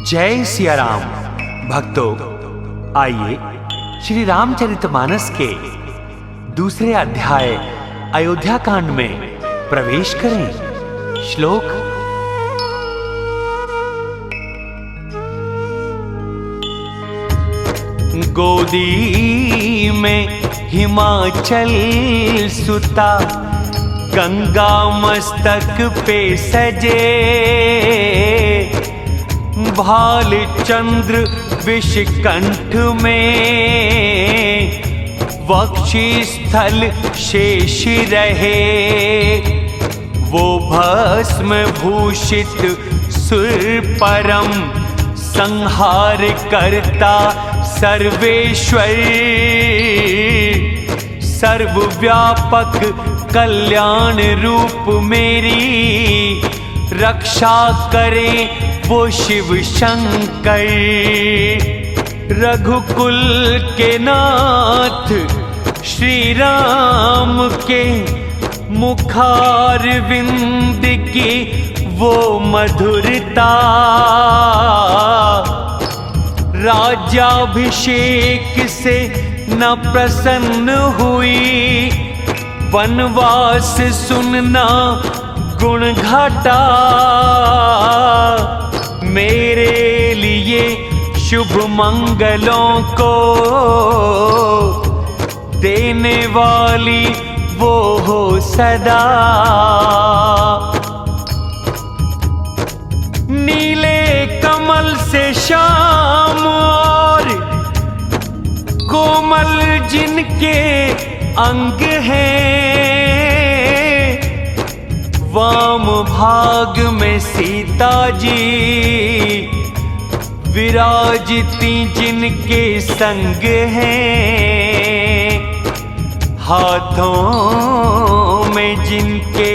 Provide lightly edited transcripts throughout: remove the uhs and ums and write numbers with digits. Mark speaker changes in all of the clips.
Speaker 1: जय सिया राम। भक्तों, आइए श्री रामचरितमानस के दूसरे अध्याय अयोध्या कांड में प्रवेश करें। श्लोक गोदी में हिमाचल सुता, गंगा मस्तक पे सजे, भाल चंद्र विषकंठ में, वक्षि स्थल शेष रहे। वो भस्म भूषित सुर परम, संहार करता सर्वेश्वर, सर्वव्यापक कल्याण रूप मेरी, रक्षा करें वो शिव शंकर। रघुकुल के नाथ श्री राम के मुखारविंद की वो मधुरता, राज्याभिषेक से न प्रसन्न हुई, वनवास सुनना गुण घटा। मेरे लिए शुभ मंगलों को देने वाली वो हो सदा। नीले कमल से श्याम और कोमल जिनके अंग हैं, वाम भाग में सीता जी विराजती जिनके संग हैं, हाथों में जिनके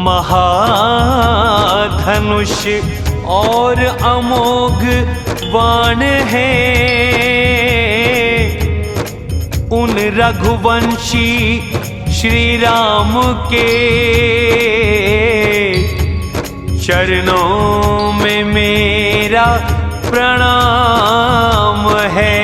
Speaker 1: महाधनुष और अमोघ बाण हैं, उन रघुवंशी श्री राम के चरणों में मेरा प्रणाम है।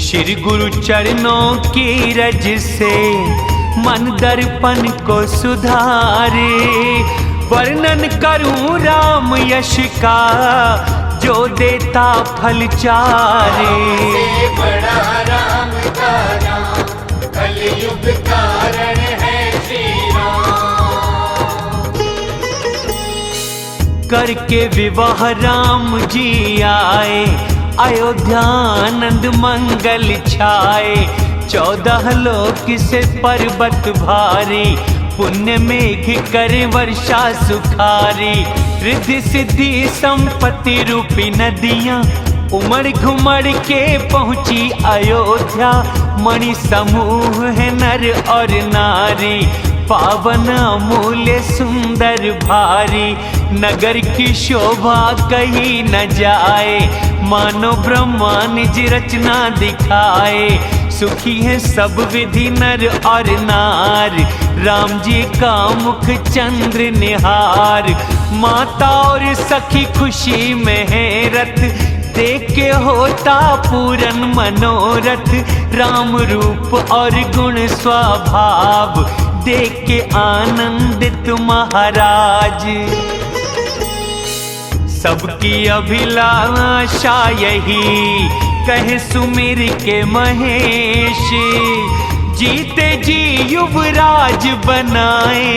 Speaker 1: श्री गुरु चरणों की रज से मन दर्पण को सुधारे, वर्णन करूं राम यश का जो देता फल चारे।
Speaker 2: बड़ा राम का नाम कलयुग कारण है श्री राम।
Speaker 1: करके विवाह राम जी आए, अयोध्यानंद मंगल छाए। 14 लोक से पर्वत भारी, पुण्य मेघ करे वर्षा सुखारी। रिद्धि सिद्धि संपत्ति रूपी नदियां उमड़ घुमड़ के पहुंची अयोध्या। मणि समूह है नर और नारी, पावन अमूल्य सुंदर भारी। नगर की शोभा कहीं न जाए, मानो ब्रह्मा निज रचना दिखाए। सुखी है सब विधि नर और नार, राम जी का मुख चंद्र निहार। माता और सखी खुशी में है रत, देख के होता पूरन मनोरथ। राम रूप और गुण स्वभाव, देख के आनंदित महाराज। सबकी अभिलाषा यही, कहे सुमिर के महेश। जीते जी युवराज बनाए,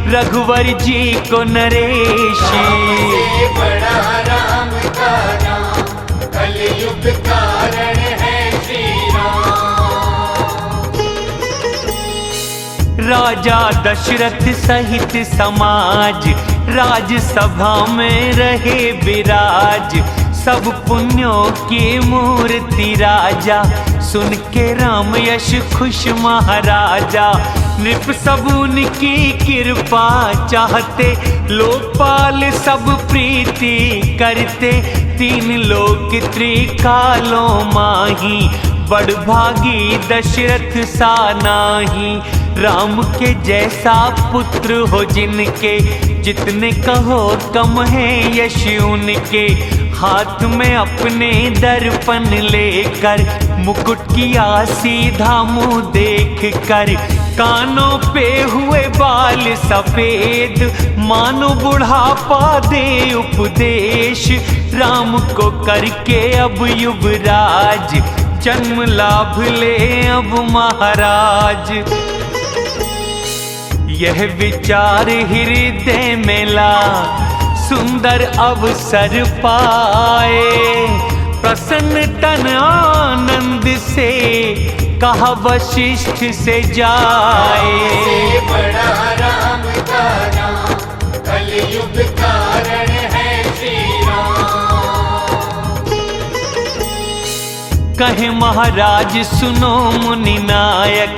Speaker 1: रघुवर जी को नरेशी।
Speaker 2: से बड़ा राम का नाम, कलयुग कारण है श्री राम।
Speaker 1: राजा दशरथ सहित समाज, राजसभा में रहे विराज। सब पुण्यों की मूर्ति राजा, सुन के राम यश खुश महाराजा। नृप सब उनकी कृपा चाहते, लोकपाल सब प्रीति करते। तीन लोक त्रिकालों माही, बड़ भागी दशरथ सा नाही। राम के जैसा पुत्र हो जिनके, जितने कहो कम है यश उनके। हाथ में अपने दर्पण लेकर, मुकुट किया सीधा मुँह देख कर। कानों पे हुए बाल सफेद, मानो बुढ़ापा दे उपदेश। राम को करके अब युवराज, जन्म लाभ ले अब महाराज। यह विचार हृदय में ला, सुंदर अवसर पाए। प्रसन्न तन आनंद से, कहा वशिष्ठ से जाए।
Speaker 2: से बड़ा राम का नाम, कलयुग कारण है श्री राम।
Speaker 1: कहे महाराज सुनो मुनि नायक,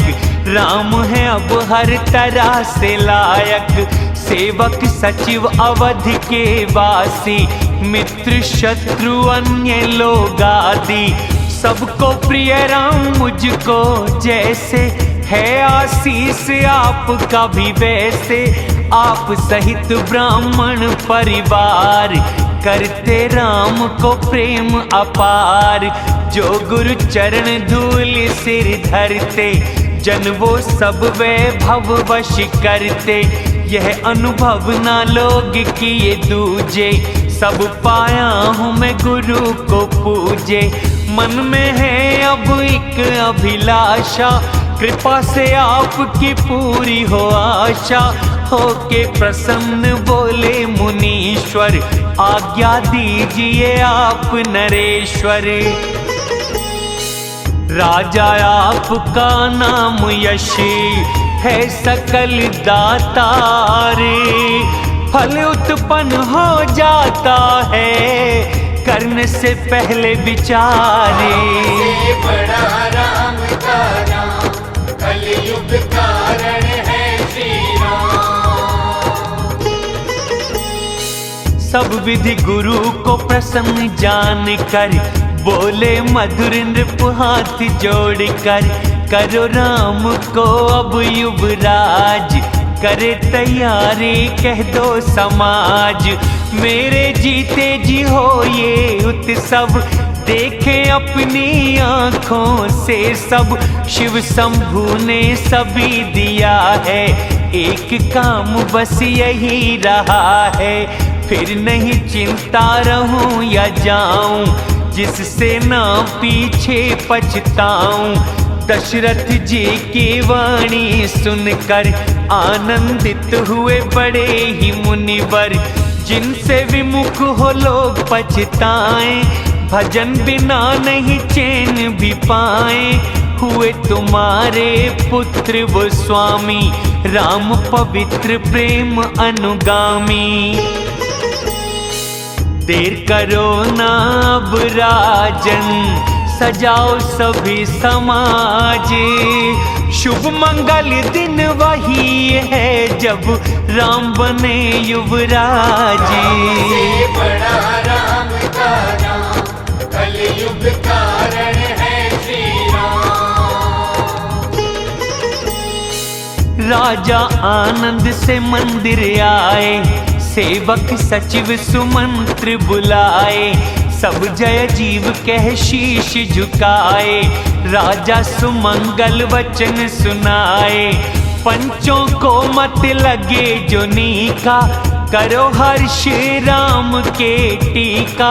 Speaker 1: राम है अब हर तरह से लायक। सेवक सचिव अवध के वासी, मित्र शत्रु अन्य लोग आदि। सबको प्रिय राम मुझको जैसे, है आशीष आपका भी वैसे। आप सहित ब्राह्मण परिवार, करते राम को प्रेम अपार। जो गुरु चरण धूल सिर धरते, जन वो सब वैभव वश करते। यह अनुभव ना लोग किए दूजे, सब पाया हूँ मैं गुरु को पूजे। मन में है अब एक अभिलाषा, कृपा से आपकी पूरी हो आशा। होके प्रसन्न बोले मुनीश्वर, आज्ञा दीजिए आप नरेश्वर। राजा आपका नाम यशी, है सकल दातारे। फल उत्पन्न हो जाता है, करने से पहले विचारे।
Speaker 2: से बड़ा राम का नाम, कलयुग कारण है श्री राम।
Speaker 1: सब विधि गुरु को प्रसन्न जान कर, बोले मधुर नृप हाथ जोड़कर। करो राम को अब युवराज, करे तैयारी कह दो समाज। मेरे जीते जी हो ये उत्सव, देखें अपनी आँखों से सब। शिव शंभु ने सभी दिया है, एक काम बस यही रहा है। फिर नहीं चिंता रहूं या जाऊं, जिससे ना पीछे पछताऊं। दशरथ जी की वाणी सुनकर, आनंदित हुए बड़े ही मुनिवर। जिनसे विमुख हो लोग पछताएं, भजन बिना नहीं चैन भी पाए। हुए तुम्हारे पुत्र वो स्वामी, राम पवित्र प्रेम अनुगामी। देर करो ना अब राजन, सजाओ सभी समाज। शुभ मंगल दिन वही है, जब राम बने युवराज।
Speaker 2: से बड़ा राम का नाम, कलयुग कारण है श्री राम।
Speaker 1: राजा आनंद से मंदिर आए, सेवक सचिव सुमंत्र बुलाए। सब जय जीव कह शीश झुकाए, राजा सुमंगल वचन सुनाए। पंचों को मत लगे जो नीका, करो हर्ष राम के टीका।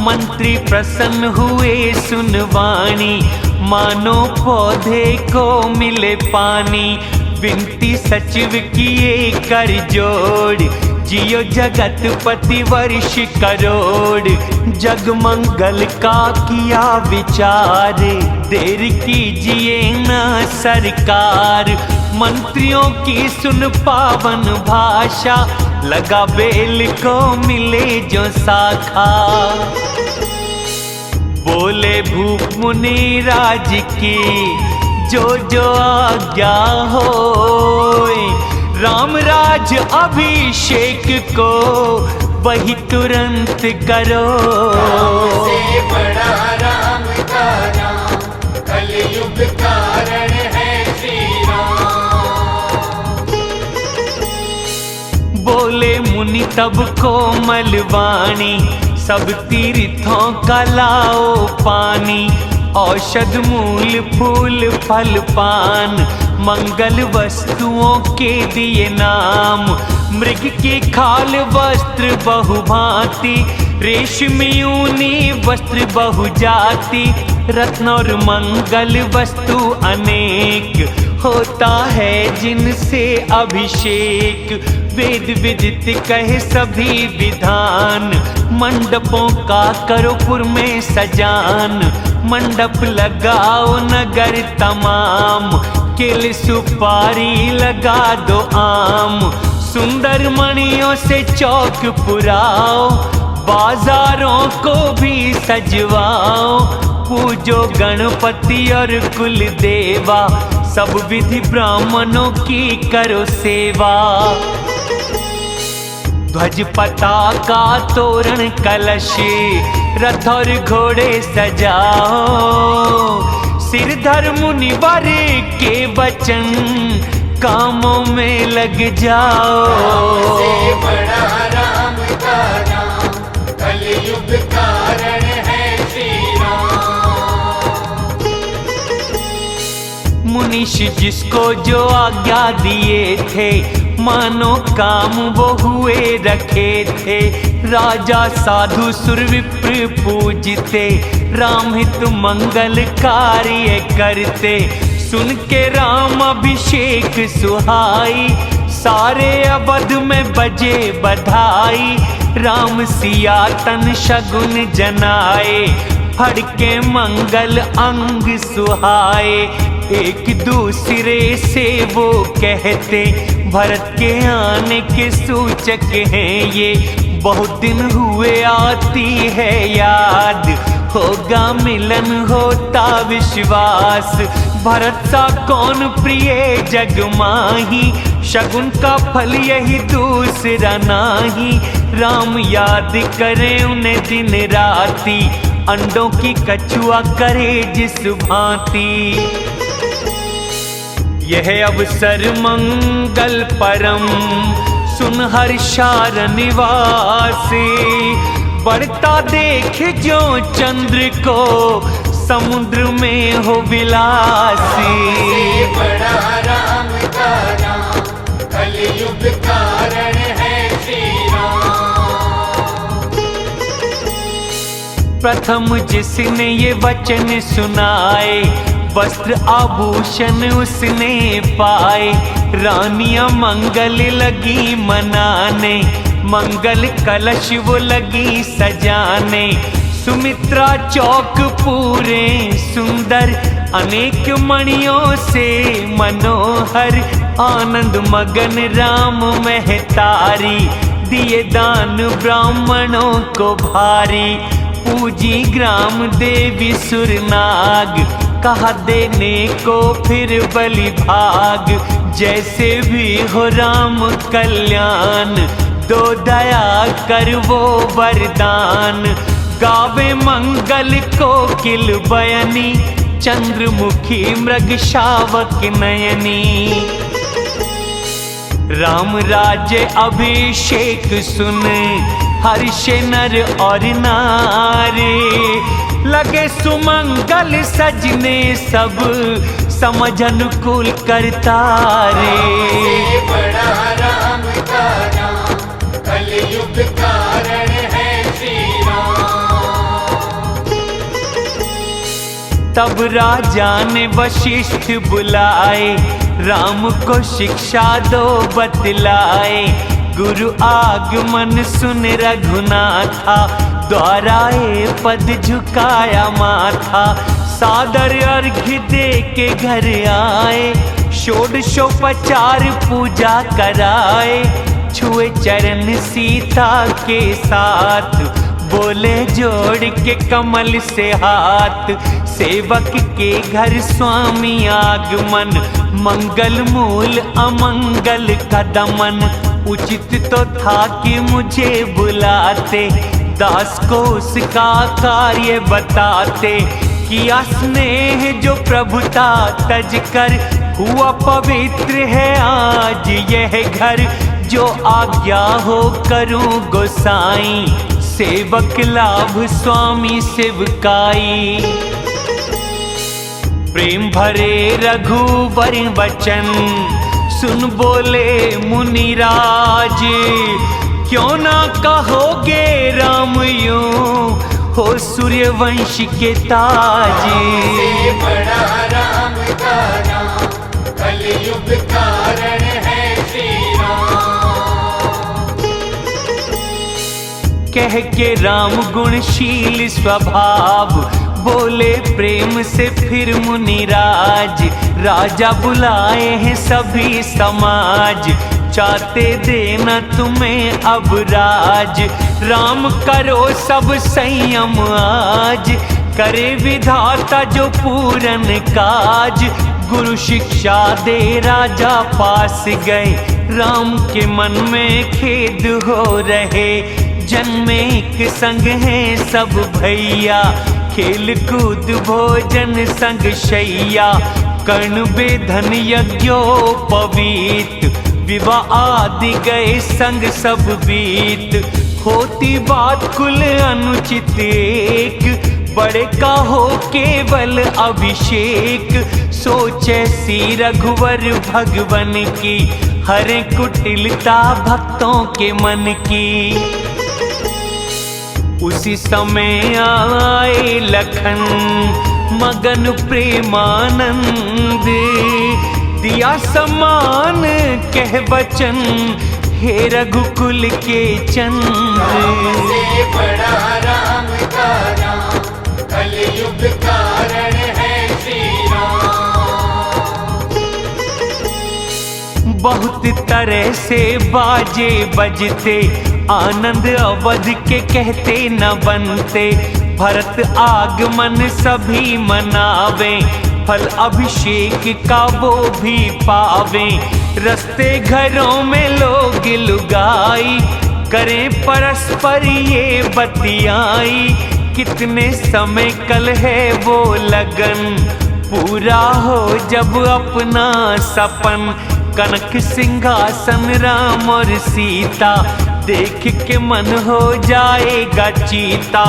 Speaker 1: मंत्री प्रसन्न हुए सुनवाणी, मानो पौधे को मिले पानी। विनती सचिव किए कर जोड़, जियो जगत पति वर्ष करोड़। जग मंगल का किया विचार, देर कीजिए न सरकार। मंत्रियों की सुन पावन भाषा, लगा बेल को मिले जो शाखा। बोले भूप मुनि राज की जो आज्ञा होए, राम राज अभिषेक को वही तुरंत करो।
Speaker 2: से बड़ा राम का नाम, कलयुग कारण है श्री राम।
Speaker 1: बोले मुनि तब कोमल वाणी, सब तीर्थों का लाओ पानी। औषध मूल फूल फल पान, मंगल वस्तुओं के दिए नाम। मृग की खाल वस्त्र बहुभांति, रेशमी ऊनी वस्त्र बहुजाति। रत्न और मंगल वस्तु अनेक, होता है जिनसे अभिषेक। वेद विदित कहे सभी विधान, मंडपों का करो पुर में सजान। मंडप लगाओ नगर तमाम, केले सुपारी लगा दो आम। सुंदर मणियों से चौक पुराओ, बाजारों को भी सजवाओ। पूजो गणपति और कुल देवा, सब विधि ब्राह्मणों की करो सेवा। ध्वज पताका तोरण कलश, रथ और घोड़े सजाओ। सिरधर मुनिवर के वचन, कामों में लग जाओ।
Speaker 2: से बड़ा राम का नाम, कलयुग कारण है श्री राम।
Speaker 1: मुनीष जिसको जो आज्ञा दिए थे, मानो काम वो हुए रखे थे। राजा साधु सुर विप्र पूजते, राम हित मंगल कार्य करते। सुन के राम अभिषेक सुहाई, सारे अवध में बजे बधाई। राम सिया तन शगुन जनाए, फड़के मंगल अंग सुहाए। एक दूसरे से वो कहते, भरत के आने के सूचक हैं ये। बहुत दिन हुए आती है याद, होगा मिलन होता विश्वास। भरत सा कौन प्रिय जग माही, शगुन का फल यही दूसरा नाही। राम याद करे उन्हें दिन राती, अंडों की कछुआ करे जिस भांति। यह अवसर मंगल परम, सुन हर्षार निवासी। बढ़ता देख जो चंद्र को, समुद्र में हो विलासी।
Speaker 2: बड़ा राम का नाम, कलयुग कारण है श्री राम।
Speaker 1: प्रथम जिसने ये वचन सुनाए, वस्त्र आभूषण उसने पाए। रानियां मंगल लगी मनाने, मंगल कलश वो लगी सजाने। सुमित्रा चौक पूरे सुंदर, अनेक मणियों से मनोहर। आनंद मगन राम महतारी, दिए दान ब्राह्मणों को भारी। पूजी ग्राम देवी सुरनाग, कहा देने को फिर बलि भाग। जैसे भी हो राम कल्याण, दो दया कर वो वरदान। गावे मंगल को किल बयनी, चंद्रमुखी मृग शावक नयनी। राम राज्य अभिषेक सुन, हर्ष नर और नारी। लगे सुमंगल सजने सब, समझ अनुकूल करता रे।
Speaker 2: बड़ा राम का नाम, कलयुग कारण है श्री राम।
Speaker 1: तब राजा ने वशिष्ठ बुलाए, राम को शिक्षा दो बतलाए। गुरु आगमन सुन रघुनाथा, द्वाराए पद झुकाया माथा। सादर अर्घ्य दे के घर आए, षोडशोपचार पूजा कराए। छुए चरण सीता के साथ, बोले जोड़ के कमल से हाथ। सेवक के घर स्वामी आगमन, मंगल मूल अमंगल का दमन। उचित तो था कि मुझे बुलाते, दास को उसका कार्य बताते। किया स्नेह जो प्रभुता तज कर, हुआ पवित्र है आज यह घर। जो आज्ञा हो करूं गोसाई, सेवक लाभ स्वामी सेवकाई। प्रेम भरे रघुवर वचन, सुन बोले मुनिराज। क्यों ना कहोगे राम यूं, हो सूर्यवंश के ताज।
Speaker 2: से बड़ा राम का नाम, कलयुग कारण है श्री राम।
Speaker 1: कह के राम गुणशील स्वभाव, बोले प्रेम से फिर मुनिराज। राजा बुलाए हैं सभी समाज, चाहते देना तुम्हें अब राज। राम करो सब संयम आज, करे विधाता जो पूरन काज। गुरु शिक्षा दे राजा पास गए, राम के मन में खेद हो रहे। जन्मे एक संग हैं सब भैया, खेल कूद भोजन संग शैया। कर्ण बेधन यज्ञोपवीत, विवाह आदि गए संग सब बीत। होती बात कुल अनुचित एक, बड़े का हो केवल अभिषेक। सोचे सी रघुवर भगवन की, हरे कुटिलता भक्तों के मन की। उसी समय आए लखन, मगन प्रेमानंद। दिया सम्मान कह बचन, हे रघुकुल के चंद्र।
Speaker 2: से बड़ा राम का नाम, कलयुग कारण है श्री राम।
Speaker 1: बहुत तरह से बाजे बजते, आनंद अवध के कहते न बनते। भरत आगमन सभी मनावे, फल अभिषेक का वो भी पावे। रस्ते घरों में लोग लुगाई, करें परस्पर ये बतियाई। कितने समय कल है वो लगन, पूरा हो जब अपना सपन। कनक सिंहासन राम और सीता, देख के मन हो जाएगा चीता।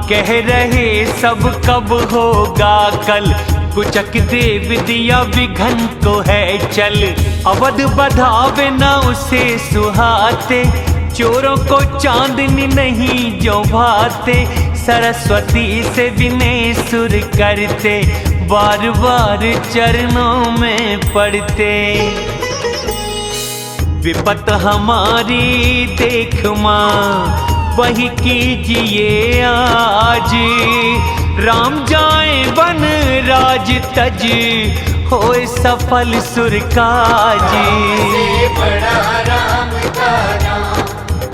Speaker 1: कह रहे सब कब होगा कल, कुचक देव दिया विघन को है चल। अवध बधावे ना उसे सुहाते, चोरों को चांदनी नहीं जो भाते। सरस्वती से विनय सुर करते, बार बार चरणों में पड़ते। विपत हमारी देख माँ, वही कीजिए आज। राम जाए वन राज तज, होए सफल सुर काज।
Speaker 2: से बड़ा राम का नाम,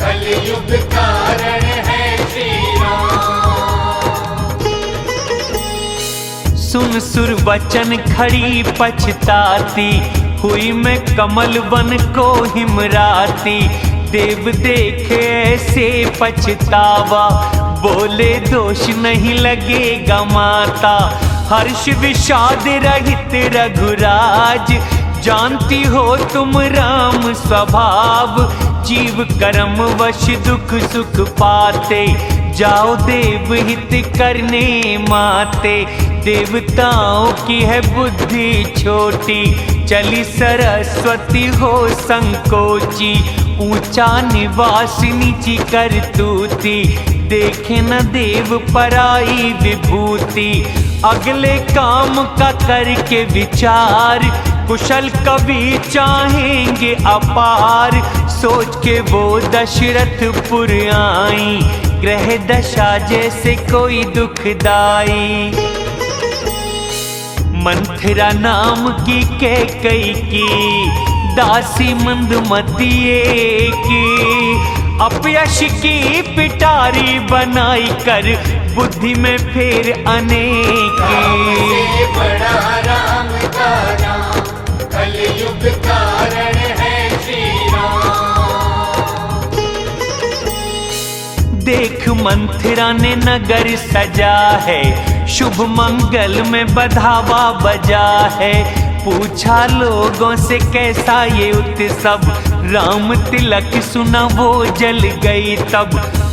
Speaker 2: कलयुग कारण है श्री राम।
Speaker 1: सुन सुर वचन खड़ी पछताती, हुई मैं कमल वन को हिमराती। देव देखे ऐसे पछतावा, बोले दोष नहीं लगेगा माता। हर्ष विषाद रहित रघुराज, जानती हो तुम राम स्वभाव। जीव कर्म वश दुख सुख पाते, जाओ देव हित करने माते। देवताओं की है बुद्धि छोटी, चली सरस्वती हो संकोची। ऊंचा निवास नीची करतूती, देखे न देव पराई विभूति। अगले काम का करके विचार, कुशल कवि चाहेंगे अपार, सोच के वो दशरथपुर आई, ग्रह दशा जैसे कोई दुखदाई। मंथरा नाम की कैकई की दासी मंदमती की, अपयश की पिटारी बनाई कर बुद्धि में फेर अनेक।
Speaker 2: से बड़ा राम का नाम, कलयुग कारण है श्री राम।
Speaker 1: देख मंथरा ने नगर सजा है, शुभ मंगल में बधावा बजा है। पूछा लोगों से कैसा ये उत्सव, राम तिलक सुना वो जल गई तब।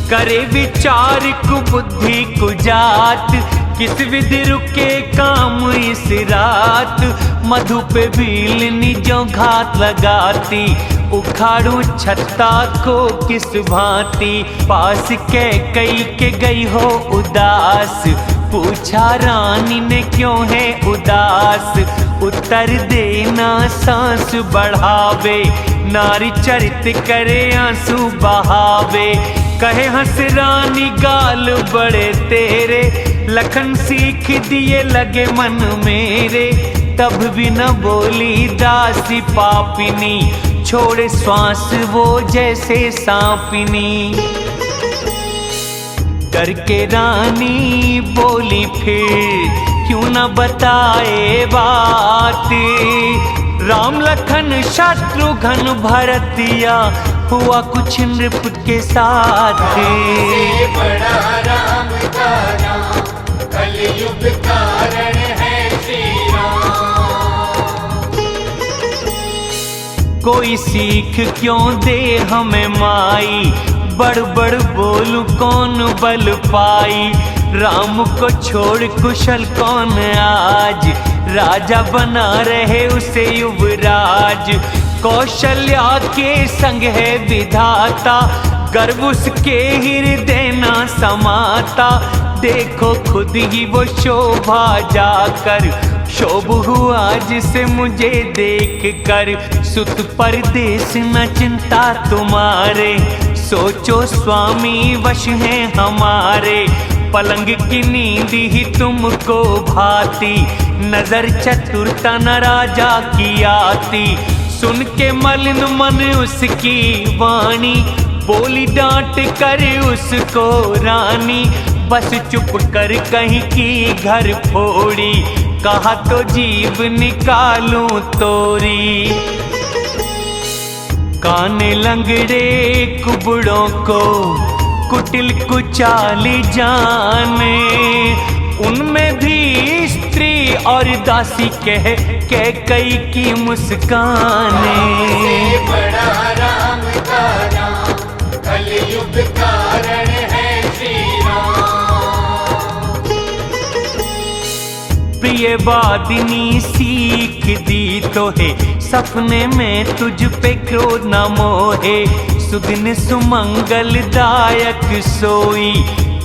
Speaker 1: करे विचार कुबुद्धि कुजात, किस विधि रुके काम इस रात। मधु पे भीलनी जो घात लगाती, उखाड़ू छत्ता को किस भांति। पास कैकई के गई हो उदास, पूछा रानी ने क्यों है उदास। उत्तर देना सांस बढ़ावे, नारी चरित करे आंसू बहावे। कहे हंस रानी गाल बड़े तेरे, लखन सीख दिए लगे मन मेरे। तब भी न बोली दासी पापिनी, छोड़े श्वास वो जैसे सांपिनी। डर के रानी बोली फिर, क्यों न बताए बात। राम लखन शत्रुघ्न भरतिया, हुआ कुछ नृप के साथ।
Speaker 2: से बड़ा राम का नाम, कलयुग कारण है श्री राम।
Speaker 1: कोई सीख क्यों दे हमें माई, बड़ बड़ बोलू कौन बल पाई। राम को छोड़ कुशल कौन आज, राजा बना रहे उसे युवराज। कौशल्या के संग है विधाता, गर्व उसके हृदय न समाता। देखो खुद ही वो शोभा जाकर, शोभ हुआ जिसे मुझे देख कर। सुत परदेश न चिंता तुम्हारे, सोचो स्वामी वश हैं हमारे। पलंग की नींद ही तुमको भाती, नजर चतुरता न राजा की आती। सुन के मलिन मन उसकी वाणी, बोली डांट कर उसको रानी। बस चुप कर कहीं की घर फोड़ी, कहा तो जीव निकालूं तोरी। काने लंगड़े कुबड़ों को, कुटिल कुचाली जाने। उनमें भी स्त्री और दासी कह कैकई की मुस्काने।
Speaker 2: से बड़ा राम का नाम, कलयुग कारण है श्री राम।
Speaker 1: प्रिय वादिनी सीख दी तो है, सपने में तुझ पे क्रोध न मोहे। सुदिन सुमंगल दायक सोई,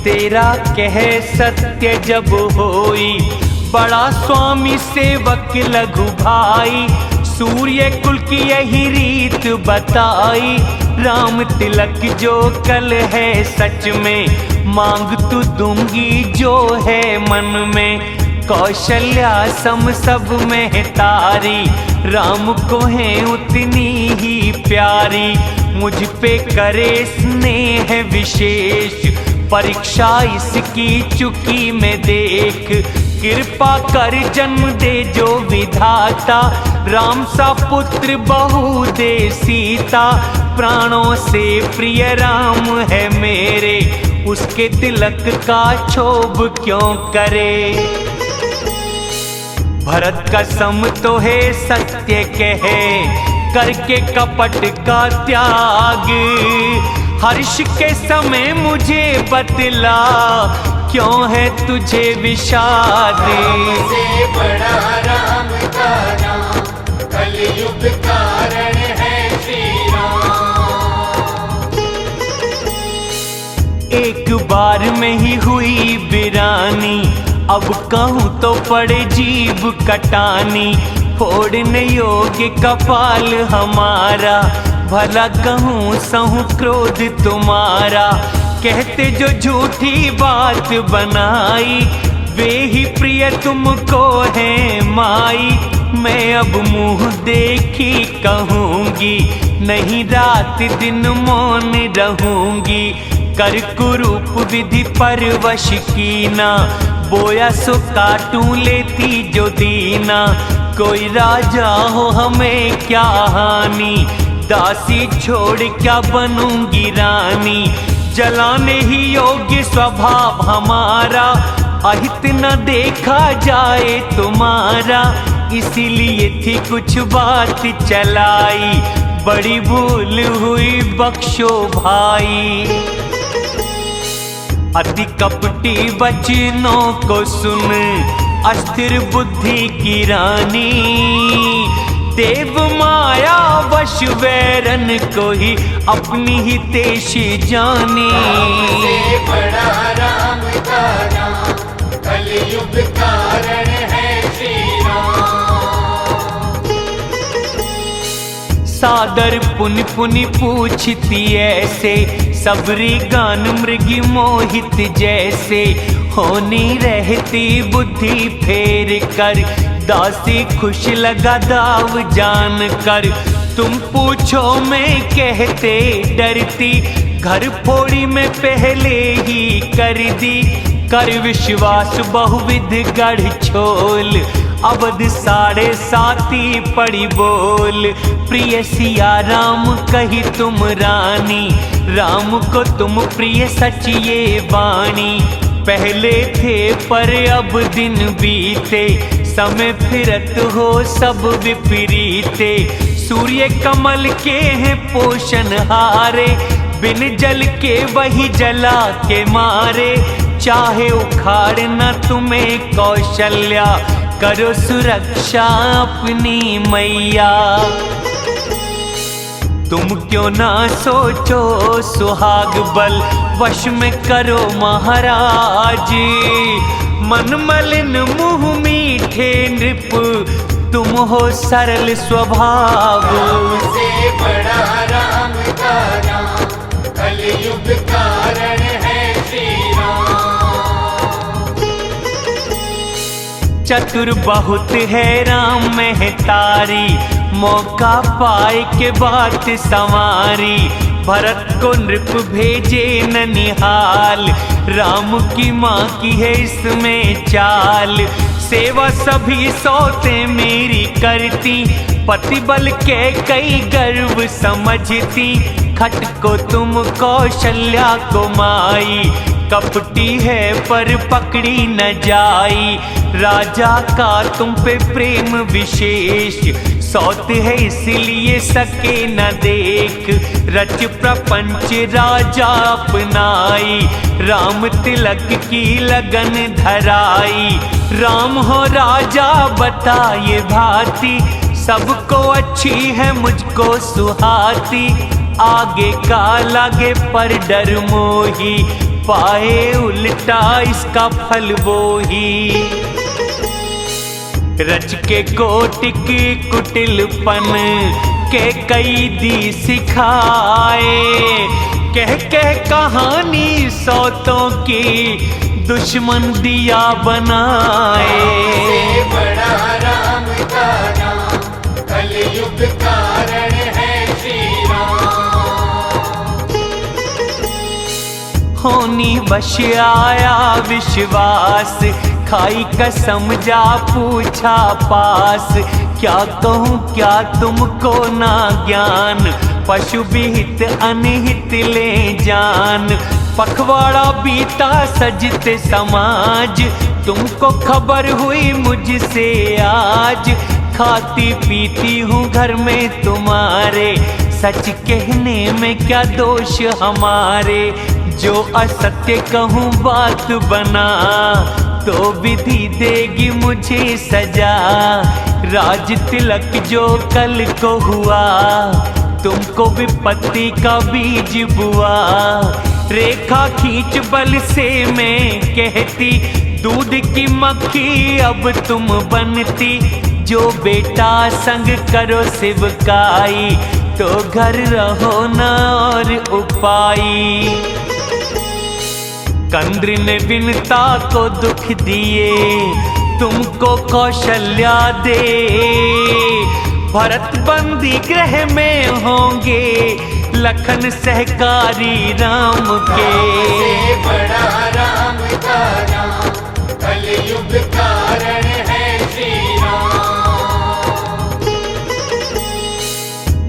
Speaker 1: तेरा कह सत्य जब होई। बड़ा स्वामी सेवक लघु भाई, सूर्य कुल की यही रीत बताई। राम तिलक जो कल है सच में, मांग तू दूंगी जो है मन में। कौशल्या सम सब में तारी, राम को है उतनी ही प्यारी। मुझ पे करे स्नेह विशेष, परीक्षा इसकी चुकी में देख। कृपा कर जन्म दे जो विधाता, राम सा पुत्र बहु दे सीता। प्राणों से प्रिय राम है मेरे, उसके तिलक का क्षोभ क्यों करे। भरत का सम तो है सत्य कहे, करके कपट का त्याग। हर्ष के समय मुझे बतला, क्यों है तुझे विषाद।
Speaker 2: से बड़ा राम का नाम, कलयुग कारण है श्री राम।
Speaker 1: एक बार में ही हुई वीरानी, अब कहूँ तो पड़े जीव कटानी। फोड़ने योग्य कपाल हमारा, भला कहूँ सहूँ क्रोध तुम्हारा। कहते जो झूठी बात बनाई, वे ही प्रिय तुमको है माई। मैं अब मुँह देखी कहूँगी, नहीं रात दिन मौन रहूँगी। कर कुरूप विधि परवश कीना, बोया सो काटूं लेती जो दीना। कोई राजा हो हमें क्या हानि, दासी छोड़ क्या बनूंगी रानी। जलाने ही योग्य स्वभाव हमारा, अहित न देखा जाए तुम्हारा। इसीलिए थी कुछ बात चलाई, बड़ी भूल हुई बख्शो भाई। अति कपटी वचनों को सुन, अस्थिर बुद्धि की रानी। देव माया वश वैरन को ही अपनी ही तेश जानी।
Speaker 2: से बड़ा राम का नाम, कलयुग कारण है श्री राम।
Speaker 1: सादर पुनि पुनि पूछती ऐसे, सबरी गान मृगी मोहित जैसे। होनी रहती बुद्धि फेर कर, दासी खुश लगा दाव जान कर। तुम पूछो मैं कहते डरती, घर फोड़ी में पहले ही कर दी। कर विश्वास बहुविध गढ़ छोल, अवध 7.5 पड़ी बोल। प्रिय सिया राम कही तुम रानी, राम को तुम प्रिय सच ये वाणी। पहले थे पर अब दिन बीते, समय फिरत हो सब विपरीते। सूर्य कमल के हैं पोषण हारे, बिन जल के वही जला के मारे। चाहे उखाड़ न तुम्हें कौशल्या, करो सुरक्षा अपनी मैया। तुम क्यों ना सोचो सुहाग बल, वश में करो महाराज। मन मलिन मुँह मीठे नृप, तुम हो सरल स्वभाव।
Speaker 2: से बड़ा राम का नाम, कलयुग कारण है श्री राम।
Speaker 1: चतुर बहुत है राम महतारी, मौका पाए के बात संवारी। भरत को नृप भेजे ननिहाल, राम की माँ की है इसमें चाल। सेवा सभी सौते मेरी करती, पति बल के कई गर्व समझती। खट को तुम कौशल्या को माई, कपटी है पर पकड़ी न जाई। राजा का तुम पे प्रेम विशेष, सौत है इसलिए सके न देख। रच प्रपंच राजा अपनाई, राम तिलक की लगन धराई। राम हो राजा बताए भांति, सबको अच्छी है मुझको सुहाती। आगे का लागे पर डर मोही, पाए उल्टा इसका फल वोही। रच के कोटिक कुटिलपन के कैदी सिखाए, कह कह कहानी सौतों की दुश्मन दिया बनाए।
Speaker 2: से बड़ा राम का नाम, कलयुग कारण है श्री राम।
Speaker 1: होनी वश आया विश्वास, खाई कसम जा पूछा पास। क्या कहूँ क्या तुमको ना ज्ञान, पशु विहित अनहित ले जान। पखवाड़ा बीता सजते समाज, तुमको खबर हुई मुझसे आज। खाती पीती हूँ घर में तुम्हारे, सच कहने में क्या दोष हमारे। जो असत्य कहूँ बात बना, तो विधि देगी मुझे सजा। राज तिलक जो कल को हुआ, तुमको विपत्ति का बीज बुआ। रेखा खींच बल से मैं कहती, दूध की मक्खी अब तुम बनती। जो बेटा संग करो शिवकाई, तो घर रहो न और उपाई। कंद्र ने विनता को दुख दिए, तुमको कौशल्या दे। भरत बंदी गृह में होंगे, लखन सहकारी राम के।
Speaker 2: से बड़ा राम का नाम, कलयुग कारण है श्री राम।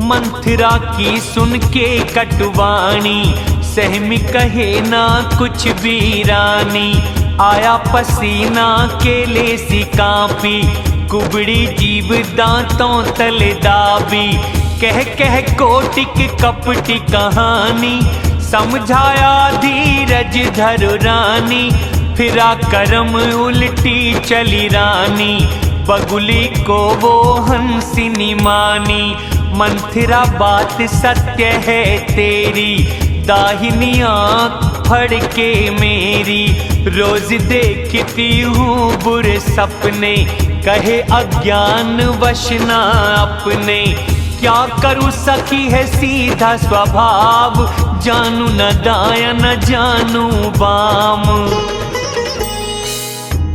Speaker 1: मंथरा की सुन के कटवाणी, सहमी कहे ना कुछ भी रानी। आया पसीना केले सी कांपी, कुबड़ी जीभ दांतों तले दाबी। कह कह कोटिक कपटी कहानी, समझाया धीरज धरो रानी। फिरा करम उल्टी चली रानी, बगुली को वो हंसिनी मानी। मंथरा बात सत्य है तेरी, दाहिनी आँख फड़ के मेरी। रोज देखती हूँ बुरे सपने, कहे अज्ञान वश ना अपने। क्या करूँ सखी है सीधा स्वभाव, जानू न दाया न जानू बाम।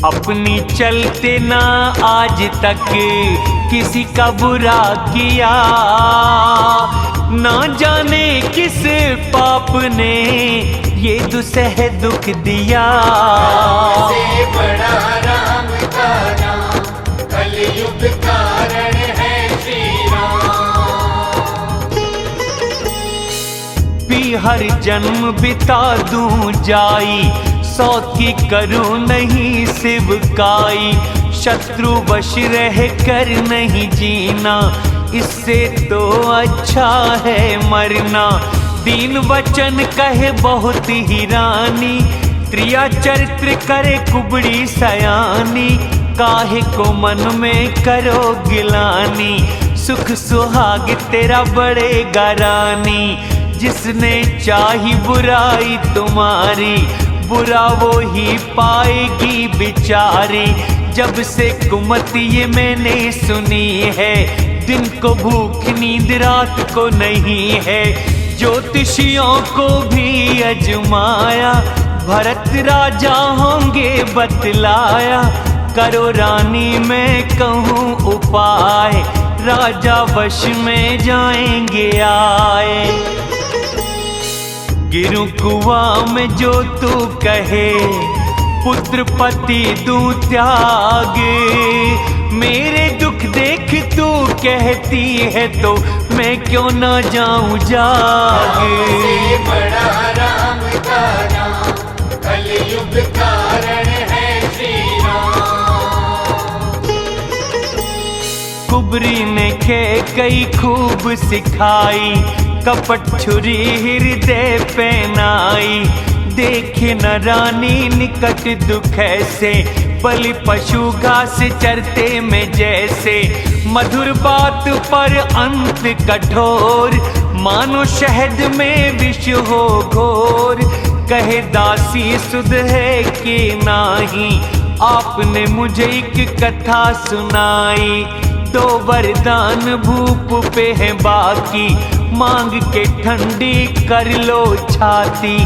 Speaker 1: अपनी चलते ना आज तक किसी का बुरा किया, ना जाने किस पाप ने ये दुसह दुख दिया।
Speaker 2: से बड़ा राम का नाम, कलयुग कारण है श्री राम।
Speaker 1: भी हर जन्म बिता दूं जाई, सौत की करूं नहीं शिवकाई। शत्रु वश रह कर नहीं जीना, इससे तो अच्छा है मरना। दीन वचन कहे बहुत ही रानी, त्रिया चरित्र करे कुबड़ी सयानी। काहे को मन में करो गिलानी, सुख सुहाग तेरा बढ़ेगा रानी। जिसने चाही बुराई तुम्हारी, बुरा वो ही पाएगी बिचारी। जब से कुमति ये मैंने सुनी है, दिन को भूख नींद रात को नहीं है। ज्योतिषियों को भी अजमाया, भरत राजा होंगे बतलाया। करो रानी मैं कहूँ उपाय, राजा वश में जाएंगे आए। गिरूं कुआं में जो तू कहे, पुत्र पति दूं त्याग। मेरे दुख देख तू कहती है, तो मैं क्यों ना जाऊं जाग।
Speaker 2: से बड़ा राम का नाम, कलयुग कारण है श्री राम।
Speaker 1: कुबरी ने कई खूब सिखाई, कपट छुरी हृदय पहनाई। देखे न रानी निकट दुख ऐसे, बलि पशु घास चरते में जैसे। मधुर बात पर अंत कठोर, मानो शहद में विष हो घोर। कहे दासी सुध है कि नाही, आपने मुझे एक कथा सुनाई। दो वरदान भूप पे है बाकी, मांग के ठंडी कर लो छाती।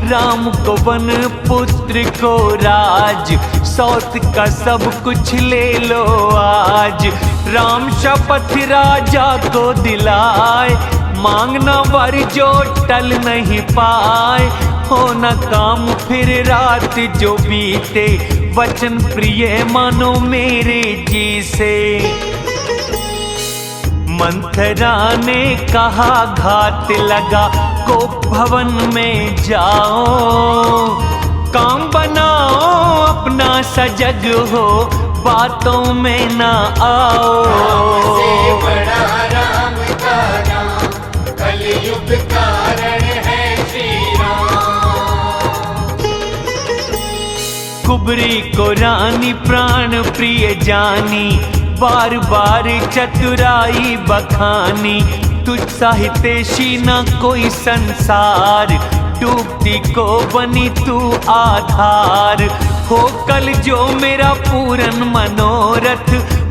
Speaker 1: राम को वन पुत्र को राज, सौत का सब कुछ ले लो आज। राम शपथ राजा को दिलाए, मांगना वर जो टल नहीं पाए। हो न काम फिर रात जो बीते, वचन प्रिय मानो मेरे जी से। मंथरा ने कहा घात लगा, को भवन में जाओ। काम बनाओ अपना सजग हो, बातों में ना आओ।
Speaker 2: से बड़ा राम का नाम, कलयुग कारण है श्री राम।
Speaker 1: कुबरी को रानी प्राण प्रिय जानी, बार बार चतुराई बखानी। तुझ साहितेशी न कोई संसार, डूबती को बनी तू आधार। हो कल जो मेरा पूरन मनोरथ,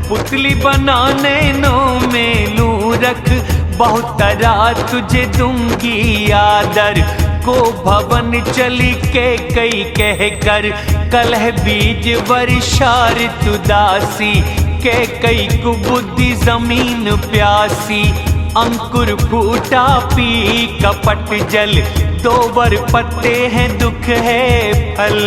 Speaker 1: पुतली बनाने नो में लूं रख, बहुत तरह तुझे दूंगी आदर। को भवन चली के कई कह कर, कलह बीज वर्षार तुदासी। के कई कुबुद्धि जमीन प्यासी, अंकुर फूटा पी कपट जल। दो बर पत्ते हैं दुख है फल,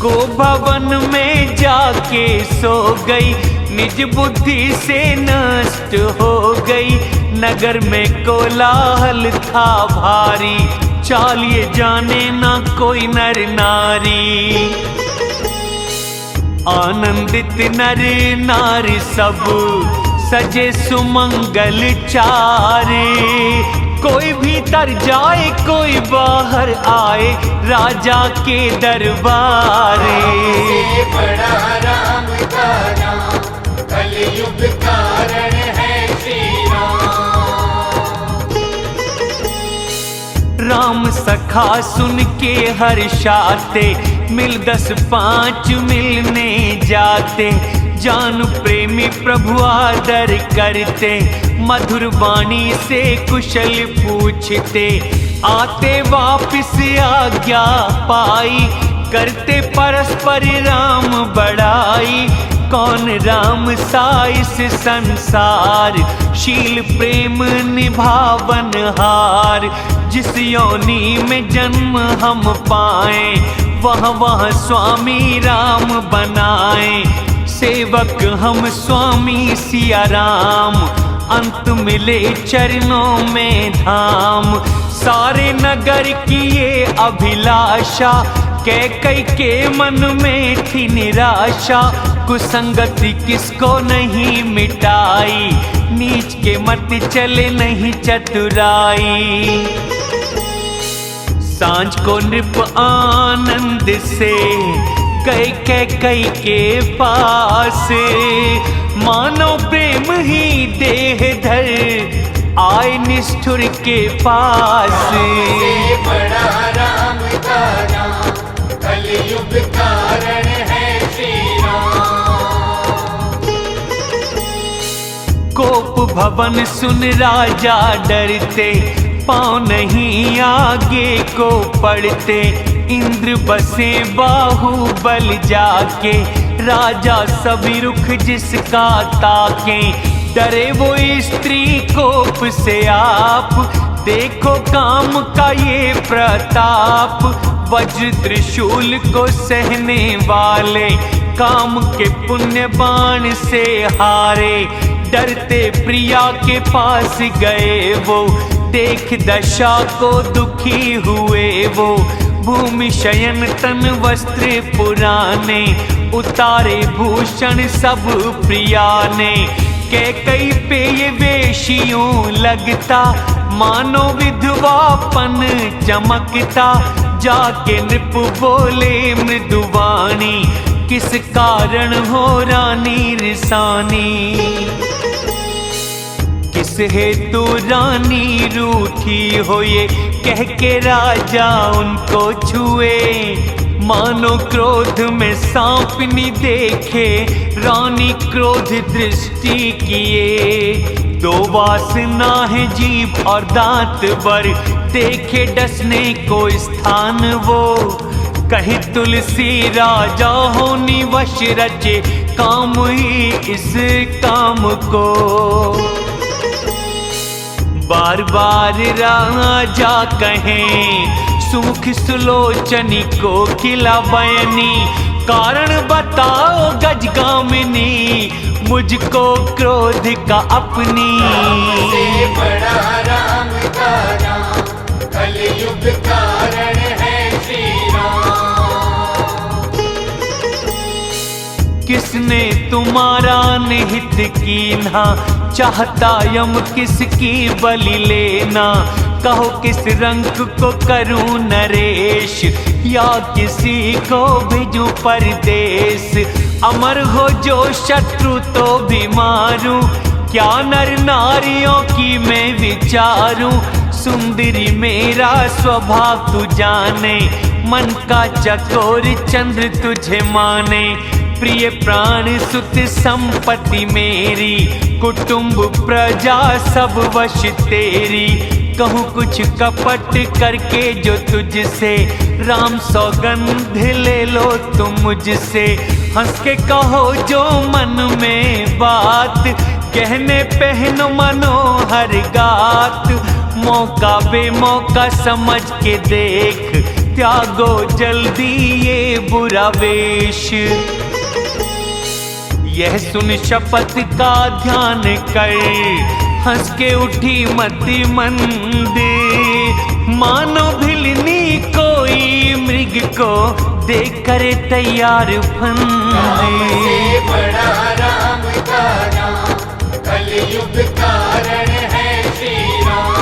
Speaker 1: को भवन में जाके सो गई। निज बुद्धि से नष्ट हो गई, नगर में कोलाहल था भारी। चालिए जाने ना कोई नर नारी, आनंदित नर नारी सब सजे सुमंगल चारे। कोई भीतर जाए कोई बाहर आए, राजा के दरबारे।
Speaker 2: बड़ा राम का नाम, कलयुग कारण है श्री राम।
Speaker 1: राम सखा सुन के हर्षाते, मिल 10-5 मिलने जाते। जान प्रेमी प्रभु आदर करते, मधुर वाणी से कुशल पूछते। आते वापिस आज्ञा पाई, करते परस्पर राम बड़ाई। कौन राम सा इस संसार, शील प्रेम निभावन हार। जिस योनि में जन्म हम पाए, वह स्वामी राम बनाए। सेवक हम स्वामी सिया राम, अंत मिले चरणों में धाम। सारे नगर की ये अभिलाषा, कैकई के मन में थी निराशा। कुसंगति किसको नहीं मिटाई, नीच के मत चले नहीं चतुराई। सांझ को नृप आनंद से कई के पास, मानो प्रेम ही देह धर आए निष्ठुर के पास।
Speaker 2: बड़ा राम का नाम, कलयुग कारण है श्री राम।
Speaker 1: कोप भवन सुन राजा डरते, पाँव नहीं आगे को पड़ते। इंद्र बसे बाहुबल जाके, राजा सभी रुख जिसका ताके। डरे वो स्त्री कोप से आप, देखो काम का ये प्रताप। वज्र त्रिशूल को सहने वाले, काम के पुण्य बाण से हारे। डरते प्रिया के पास गए वो, देख दशा को दुखी हुए वो। भूमि शयन तन वस्त्र पुराने, उतारे भूषण सब प्रिया ने। कैकई पे ये वेशियों लगता, मानो विधवापन चमकता। जाके नृप बोले मृदुवाणी, किस कारण हो रानी रिसानी। किस हेतु रानी रूठी हो ये, कह के राजा उनको छुए। मानो क्रोध में सांपनी देखे, रानी क्रोध दृष्टि किए। दो वासना है जीभ और दांत बर, देखे डसने को स्थान वो। कहीं तुलसी राजा होनी वश रचे, काम ही इस काम को। बार बार राजा कहें, सुमुख सुलोचनी को खिला बयनी। कारण बताओ गजगामिनी, मुझको क्रोध का अपनी।
Speaker 2: बड़ा राम का नाम, कलयुग कारण है श्री राम।
Speaker 1: किसने तुम्हारा निहित कीन्हा, चाहता यम किसकी बलि लेना। कहो किस रंग को करूं नरेश, या किसी को भेजूं परदेश। अमर हो जो शत्रु तो भी मारूं, क्या नर नारियों की मैं विचारूं। सुंदरी मेरा स्वभाव तू जाने, मन का चकोर चंद्र तुझे माने। प्रिय प्राण सुत संपत्ति मेरी, कुटुंब प्रजा सब वश तेरी। कहूँ कुछ कपट करके जो तुझसे, राम सौगंध ले लो तुम मुझसे। हंस के कहो जो मन में बात, कहने पहनो मनोहर गात। मौका बेमौका समझ के देख, त्यागो जल्दी ये बुरा वेश। यह सुन शपथ का ध्यान कर, हंस के उठी मति मंद। मानो भिलनी कोई मृग को देख कर तैयार फंद।
Speaker 2: से बड़ा राम का नाम, कलयुग कारण है श्री राम।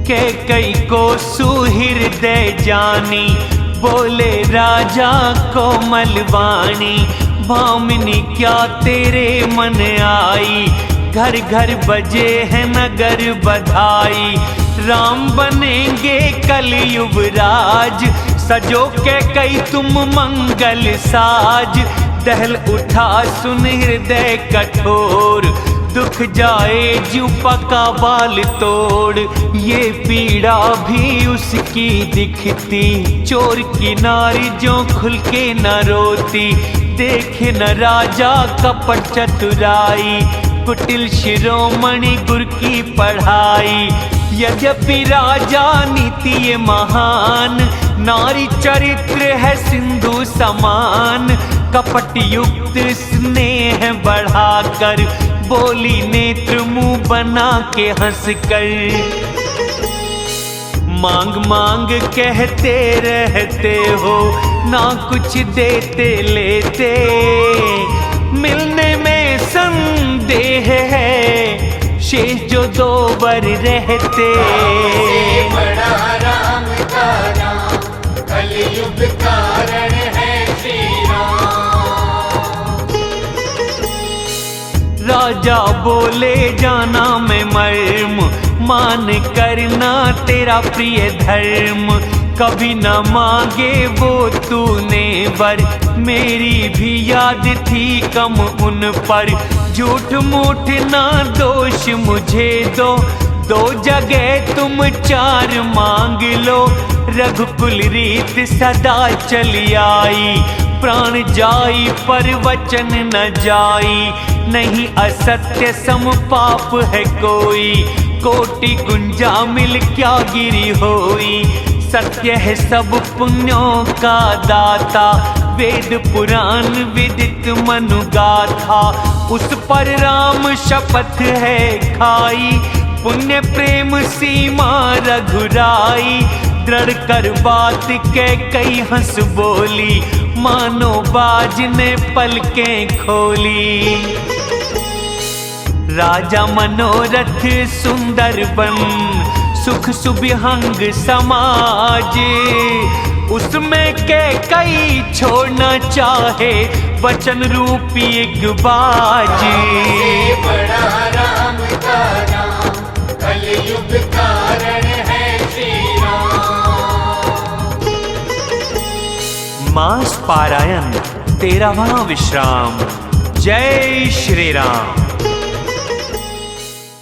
Speaker 1: कैकई को सुहृदय जानी, बोले राजा कोमल वाणी। भामिनी क्या तेरे मन आई, घर घर बजे है नगर बधाई। राम बनेंगे कल युवराज, सजो के कई तुम मंगल साज। दहल उठा सुन हृदय कठोर, दुख जाए ज्यों पका बाल तोड़। ये पीड़ा भी उसकी दिखती, चोर की नारी जो खुल के न रोती। देखे न राजा कपट चतुराई, कुटिल शिरोमणि गुर की पढ़ाई। यद्यपि राजा नीति ये महान, नारी चरित्र है सिंधु समान। कपट युक्त स्नेह बढ़ाकर, बोली नेत्र मुंह बना के हंस कर। मांग मांग कहते रहते हो, ना कुछ देते लेते। मिलने में संदेह है, शेष जो दो बर रहते।
Speaker 2: बड़ा राम का नाम, कलयुग कारण है श्री राम।
Speaker 1: राजा बोले जाना मैं मर्म, मान करना तेरा प्रिय धर्म। कभी न मांगे वो तूने वर, मेरी भी याद थी कम उन पर। झूठ मूठ ना दोष मुझे दो, दो जगह तुम चार मांग लो। रघुकुल रीत सदा चली आई, प्राण जाई पर वचन न जाई। नहीं असत्य सम पाप है कोई, कोटि गुंजा मिल क्या गिरी होई। सत्य है सब पुण्यों का दाता, वेद पुराण विदित मनु गाथा। उस पर राम शपथ है खाई, पुण्य प्रेम सीमा रघुराई। दृढ़ कर बात कह कई हंस बोली, मानो बाज ने पलकें खोली। राजा मनोरथ सुंदर बन, सुख सुबिहंग समाज। उसमें के कई छोड़ना चाहे, वचन रूपी एक बाज।
Speaker 2: बड़ा राम का नाम, कलयुग कारण है श्री राम।
Speaker 1: मास पारायण 13वां विश्राम। जय श्री राम।